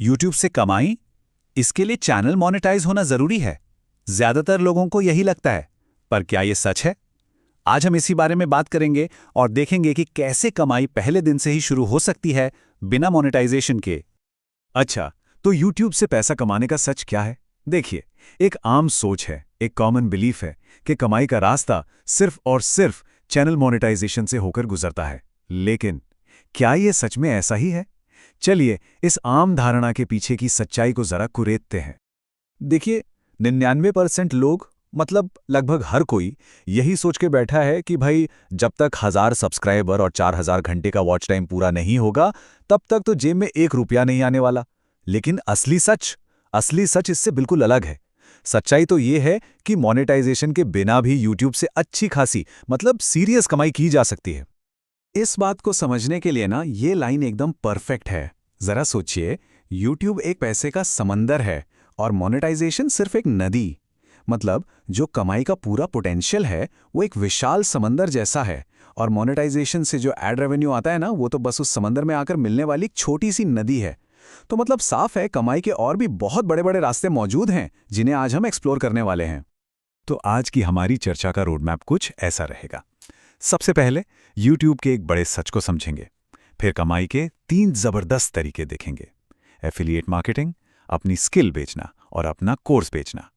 YouTube से कमाई, इसके लिए चैनल मोनेटाइज होना जरूरी है। ज्यादातर लोगों को यही लगता है, पर क्या ये सच है? आज हम इसी बारे में बात करेंगे और देखेंगे कि कैसे कमाई पहले दिन से ही शुरू हो सकती है बिना मोनेटाइजेशन के। अच्छा, तो YouTube से पैसा कमाने का सच क्या है? देखिए, एक आम सोच है, एक कॉमन बिलीफ है कि कमाई का रास्ता सिर्फ और सिर्फ चैनल मोनेटाइजेशन से होकर गुजरता है। लेकिन क्या ये सच में ऐसा ही है? चलिए, इस आम धारणा के पीछे की सच्चाई को जरा कुरेदते हैं। देखिए, 99% लोग, मतलब लगभग हर कोई, यही सोच के बैठा है कि भाई जब तक 1000 सब्सक्राइबर और 4000 घंटे का वॉच टाइम पूरा नहीं होगा, तब तक तो जेब में 1 रुपया नहीं आने वाला। लेकिन असली सच इससे बिल्कुल अलग है। सच्चाई तो ये है कि मोनेटाइजेशन के बिना भी यूट्यूब से अच्छी खासी, मतलब सीरियस कमाई की जा सकती है। इस बात को समझने के लिए ना, ये लाइन एकदम परफेक्ट है। जरा सोचिए, यूट्यूब एक पैसे का समंदर है और मोनेटाइजेशन सिर्फ एक नदी। मतलब जो कमाई का पूरा पोटेंशियल है वो एक विशाल समंदर जैसा है, और मोनेटाइजेशन से जो एड रेवेन्यू आता है ना, वो तो बस उस समंदर में आकर मिलने वाली एक छोटी सी नदी है। तो मतलब साफ है, कमाई के और भी बहुत बड़े बड़े रास्ते मौजूद हैं जिन्हें आज हम एक्सप्लोर करने वाले हैं। तो आज की हमारी चर्चा का रोडमैप कुछ ऐसा रहेगा। सबसे पहले YouTube के एक बड़े सच को समझेंगे, फिर कमाई के 3 जबरदस्त तरीके देखेंगे: एफिलिएट मार्केटिंग, अपनी स्किल बेचना और अपना कोर्स बेचना।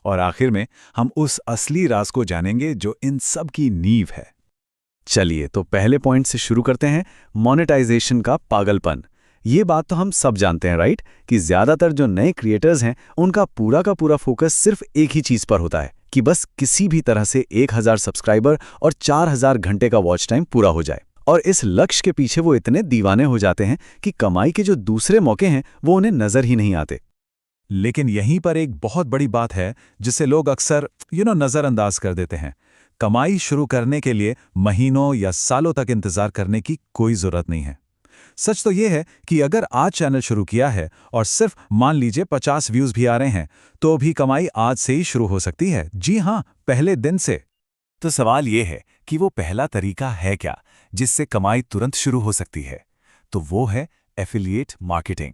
और आखिर में हम उस असली राज को जानेंगे जो इन सब की नींव है। चलिए, तो पहले पॉइंट से शुरू करते हैं, मोनेटाइजेशन का पागलपन। ये बात तो हम सब जानते हैं, राइट, कि ज्यादातर जो नए क्रिएटर्स हैं उनका पूरा का पूरा फोकस सिर्फ एक ही चीज पर होता है कि बस किसी भी तरह से 1000 सब्सक्राइबर और 4000 घंटे का वॉच टाइम पूरा हो जाए। और इस लक्ष्य के पीछे वो इतने दीवाने हो जाते हैं कि कमाई के जो दूसरे मौके हैं वो उन्हें नजर ही नहीं आते। लेकिन यहीं पर एक बहुत बड़ी बात है जिसे लोग अक्सर नजरअंदाज कर देते हैं। कमाई शुरू करने के लिए महीनों या सालों तक इंतजार करने की कोई जरूरत नहीं है। सच तो यह है कि अगर आज चैनल शुरू किया है और सिर्फ मान लीजिए 50 व्यूज भी आ रहे हैं, तो भी कमाई आज से ही शुरू हो सकती है। जी हाँ, पहले दिन से। तो सवाल यह है कि वो पहला तरीका है क्या जिससे कमाई तुरंत शुरू हो सकती है? तो वो है एफिलिएट मार्केटिंग।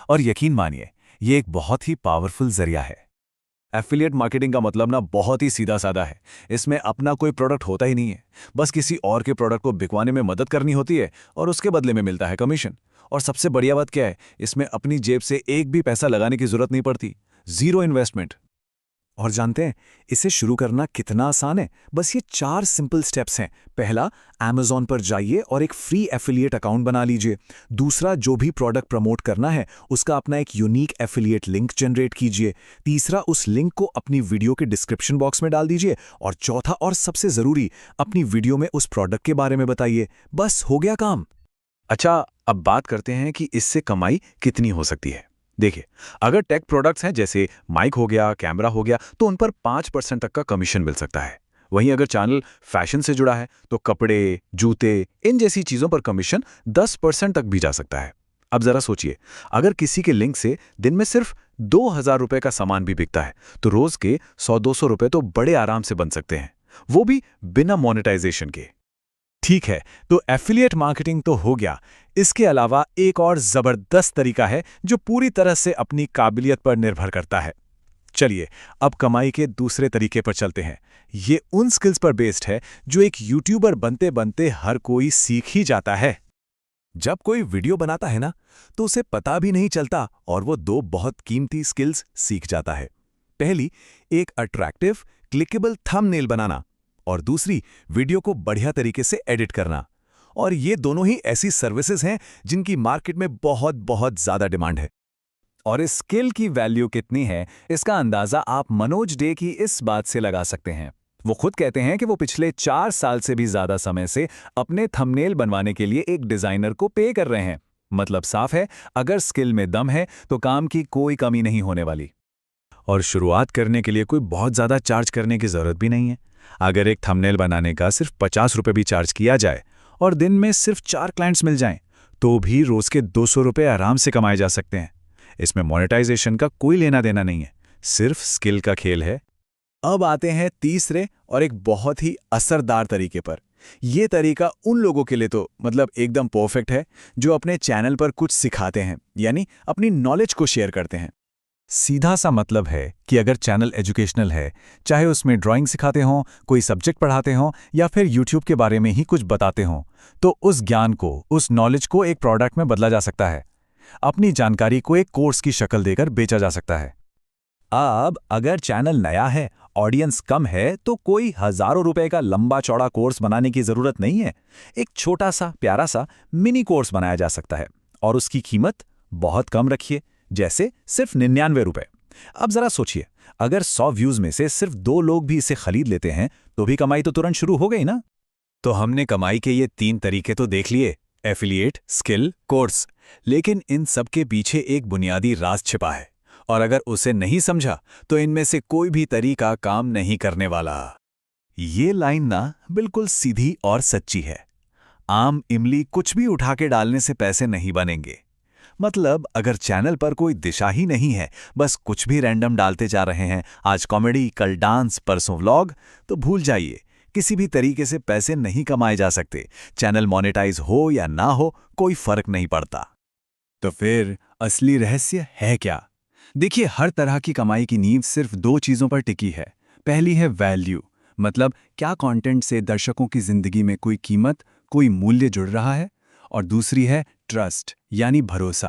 और यकीन मानिए, ये एक बहुत ही पावरफुल जरिया है। एफिलिएट मार्केटिंग का मतलब ना बहुत ही सीधा साधा है। इसमें अपना कोई प्रोडक्ट होता ही नहीं है, बस किसी और के प्रोडक्ट को बिकवाने में मदद करनी होती है और उसके बदले में मिलता है कमीशन। और सबसे बढ़िया बात क्या है, इसमें अपनी जेब से एक भी पैसा लगाने की जरूरत नहीं पड़ती, जीरो इन्वेस्टमेंट। और जानते हैं इसे शुरू करना कितना आसान है? बस ये 4 सिंपल स्टेप्स हैं। पहला, Amazon पर जाइए और एक फ्री एफिलिएट अकाउंट बना लीजिए। दूसरा, जो भी प्रोडक्ट प्रमोट करना है उसका अपना एक यूनिक एफिलिएट लिंक जनरेट कीजिए। तीसरा, उस लिंक को अपनी वीडियो के डिस्क्रिप्शन बॉक्स में डाल दीजिए। और चौथा और सबसे जरूरी, अपनी वीडियो में उस प्रोडक्ट के बारे में बताइए। बस हो गया काम। अच्छा, अब बात करते हैं कि इससे कमाई कितनी हो सकती है। देखिए, अगर टेक प्रोडक्ट्स हैं जैसे माइक हो गया, कैमरा हो गया, तो उन पर 5% तक का कमीशन मिल सकता है। वहीं अगर चैनल फैशन से जुड़ा है तो कपड़े, जूते, इन जैसी चीज़ों पर कमीशन 10% तक भी जा सकता है। अब जरा सोचिए, अगर किसी के लिंक से दिन में सिर्फ 2000 रुपए का सामान भी बिकता है, तो रोज के 100-200 रुपए तो बड़े आराम से बन सकते हैं, वो भी बिना मोनेटाइजेशन के। ठीक है, तो एफिलिएट मार्केटिंग तो हो गया। इसके अलावा एक और जबरदस्त तरीका है जो पूरी तरह से अपनी काबिलियत पर निर्भर करता है। चलिए, अब कमाई के दूसरे तरीके पर चलते हैं। ये उन स्किल्स पर बेस्ड है जो एक यूट्यूबर बनते बनते हर कोई सीख ही जाता है। जब कोई वीडियो बनाता है ना, तो उसे पता भी नहीं चलता और वो 2 बहुत कीमती स्किल्स सीख जाता है। पहली, एक अट्रैक्टिव क्लिकेबल थंबनेल बनाना, और दूसरी, वीडियो को बढ़िया तरीके से एडिट करना। और ये दोनों ही ऐसी सर्विसेज हैं जिनकी मार्केट में बहुत बहुत ज्यादा डिमांड है। और इस स्किल की वैल्यू कितनी है, इसका अंदाजा आप मनोज डे की इस बात से लगा सकते हैं। वो खुद कहते हैं कि वो पिछले 4 साल से भी ज्यादा समय से अपने थंबनेल बनवाने के लिए एक डिजाइनर को पे कर रहे हैं। मतलब साफ है, अगर स्किल में दम है तो काम की कोई कमी नहीं होने वाली। और शुरुआत करने के लिए कोई बहुत ज्यादा चार्ज करने की जरूरत भी नहीं है। अगर एक थंबनेल बनाने का सिर्फ 50 रुपए भी चार्ज किया जाए और दिन में सिर्फ 4 क्लाइंट्स मिल जाएं, तो भी रोज के 200 रुपए आराम से कमाए जा सकते हैं। इसमें मोनेटाइजेशन का कोई लेना देना नहीं है, सिर्फ स्किल का खेल है। अब आते हैं तीसरे और एक बहुत ही असरदार तरीके पर, ये तरीका उन लोगों के लिए तो मतलब एकदम परफेक्ट है जो अपने चैनल पर कुछ सिखाते हैं, यानी अपनी नॉलेज को शेयर करते हैं। सीधा सा मतलब है कि अगर चैनल एजुकेशनल है, चाहे उसमें ड्राइंग सिखाते हों, कोई सब्जेक्ट पढ़ाते हों या फिर यूट्यूब के बारे में ही कुछ बताते हों, तो उस ज्ञान को, उस नॉलेज को एक प्रोडक्ट में बदला जा सकता है। अपनी जानकारी को एक कोर्स की शक्ल देकर बेचा जा सकता है। अब अगर चैनल नया है, ऑडियंस कम है, तो कोई हजारों रुपए का लंबा चौड़ा कोर्स बनाने की जरूरत नहीं है। एक छोटा सा प्यारा सा मिनी कोर्स बनाया जा सकता है और उसकी कीमत बहुत कम रखिए, जैसे सिर्फ 99 रुपए। अब जरा सोचिए, अगर 100 व्यूज में से सिर्फ 2 लोग भी इसे खरीद लेते हैं तो भी कमाई तो तुरंत शुरू हो गई ना। तो हमने कमाई के ये 3 तरीके तो देख लिए, एफिलिएट, स्किल, कोर्स। लेकिन इन सब के पीछे एक बुनियादी राज छिपा है, और अगर उसे नहीं समझा तो इनमें से कोई भी तरीका काम नहीं करने वाला। ये लाइन ना बिल्कुल सीधी और सच्ची है। आम इमली कुछ भी उठा के डालने से पैसे नहीं बनेंगे। मतलब अगर चैनल पर कोई दिशा ही नहीं है, बस कुछ भी रैंडम डालते जा रहे हैं, आज कॉमेडी, कल डांस, परसों व्लॉग, तो भूल जाइए, किसी भी तरीके से पैसे नहीं कमाए जा सकते। चैनल मोनेटाइज हो या ना हो, कोई फर्क नहीं पड़ता। तो फिर असली रहस्य है क्या? देखिए, हर तरह की कमाई की नींव सिर्फ 2 चीज़ों पर टिकी है। पहली है वैल्यू, मतलब क्या कंटेंट से दर्शकों की जिंदगी में कोई कीमत, कोई मूल्य जुड़ रहा है। और दूसरी है ट्रस्ट, यानी भरोसा।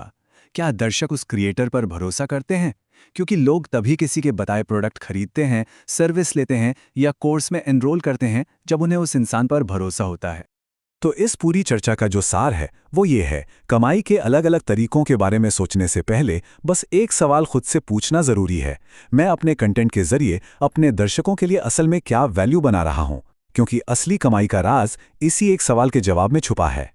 क्या दर्शक उस क्रिएटर पर भरोसा करते हैं? क्योंकि लोग तभी किसी के बताए प्रोडक्ट खरीदते हैं, सर्विस लेते हैं या कोर्स में एनरोल करते हैं जब उन्हें उस इंसान पर भरोसा होता है। तो इस पूरी चर्चा का जो सार है वो ये है, कमाई के अलग अलग तरीकों के बारे में सोचने से पहले बस एक सवाल खुद से पूछना जरूरी है, मैं अपने कंटेंट के जरिए अपने दर्शकों के लिए असल में क्या वैल्यू बना रहा हूं? क्योंकि असली कमाई का राज इसी एक सवाल के जवाब में छुपा है।